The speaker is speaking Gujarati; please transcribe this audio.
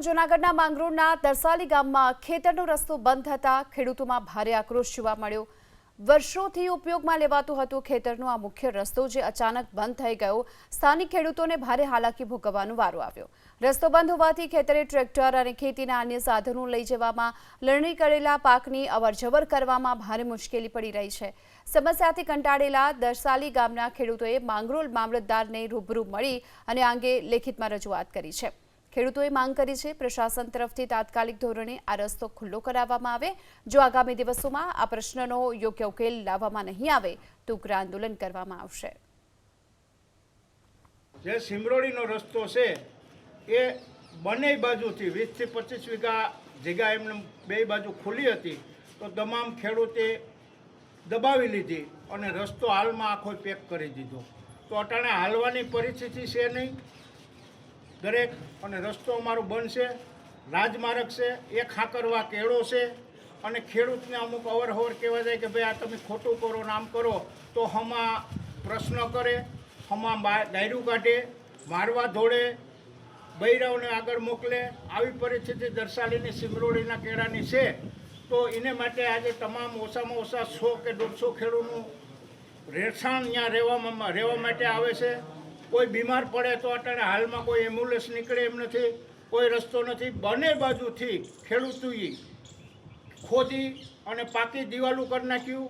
જૂનાગઢના માંગરોળના દરસાલી ગામમાં ખેતરનો રસ્તો બંધ થતા ખેડૂતોમાં ભારે આક્રોશ જોવા મળ્યો। વર્ષોથી ઉપયોગમાં લેવાતો હતો ખેતરનો આ મુખ્ય રસ્તો જે અચાનક બંધ થઈ ગયો। સ્થાનિક ખેડૂતોને ભારે હાલાકી ભોગવવાનો વારો આવ્યો। રસ્તો બંધ હોવાથી ખેતરે ટ્રેક્ટર અને ખેતીના અન્ય સાધનો લઈ જવામાં, લણણી કરેલા પાકની અવરજવર કરવામાં ભારે મુશ્કેલી પડી રહી છે। સમસ્યાથી કંટાળેલા દરસાલી ગામના ખેડૂતોએ માંગરોળ મામલતદારને રૂબરૂ મળી અને આ અંગે લેખિતમાં રજૂઆત કરી છે। ખેડૂતોએ માંગ કરી છે પ્રશાસન તરફથી તાત્કાલિક ધોરણે આ રસ્તો ખુલ્લો કરાવવામાં આવે। જો આગામી દિવસોમાં આ પ્રશ્નનો યોગ્ય ઉકેલ લાવવામાં નહીં આવે તો ઉગ્ર આંદોલન કરવામાં આવશે। જે સિમરોડીનો રસ્તો છે એ બંને બાજુથી 20 થી 25 વીઘા જગ્યા એમને બે બાજુ ખુલ્લી હતી તો તમામ ખેડૂતે દબાવી લીધી અને રસ્તો હાલમાં આખો પેક કરી દીધો। તો અટાણે હાલવાની પરિસ્થિતિ છે નહીં દરેક, અને રસ્તો અમારો બંધ છે। રાજમાર્ગ છે, એક હાકરવા કેળો છે અને ખેડૂતને અમુક અવરહવર કહેવા જાય કે ભાઈ આ તમે ખોટું કરો ને આમ કરો તો હમા પ્રશ્ન કરે, હમા ડાયરું કાઢે, મારવા ધોળે, બૈરાઓને આગળ મોકલે। આવી પરિસ્થિતિ દરસાલીની સિમરોડીના કેળાની છે। તો એને માટે આજે તમામ ઓછામાં ઓછા 100 કે 150 ખેડૂતનું રહેઠાણ ત્યાં રહેવા માટે આવે છે। કોઈ બીમાર પડે તો અટાણે હાલમાં કોઈ એમ્બ્યુલન્સ નીકળે એમ નથી, કોઈ રસ્તો નથી। બંને બાજુથી ખેડૂતોએ ખોદી અને પાકી દિવાલો કરી નાખ્યું।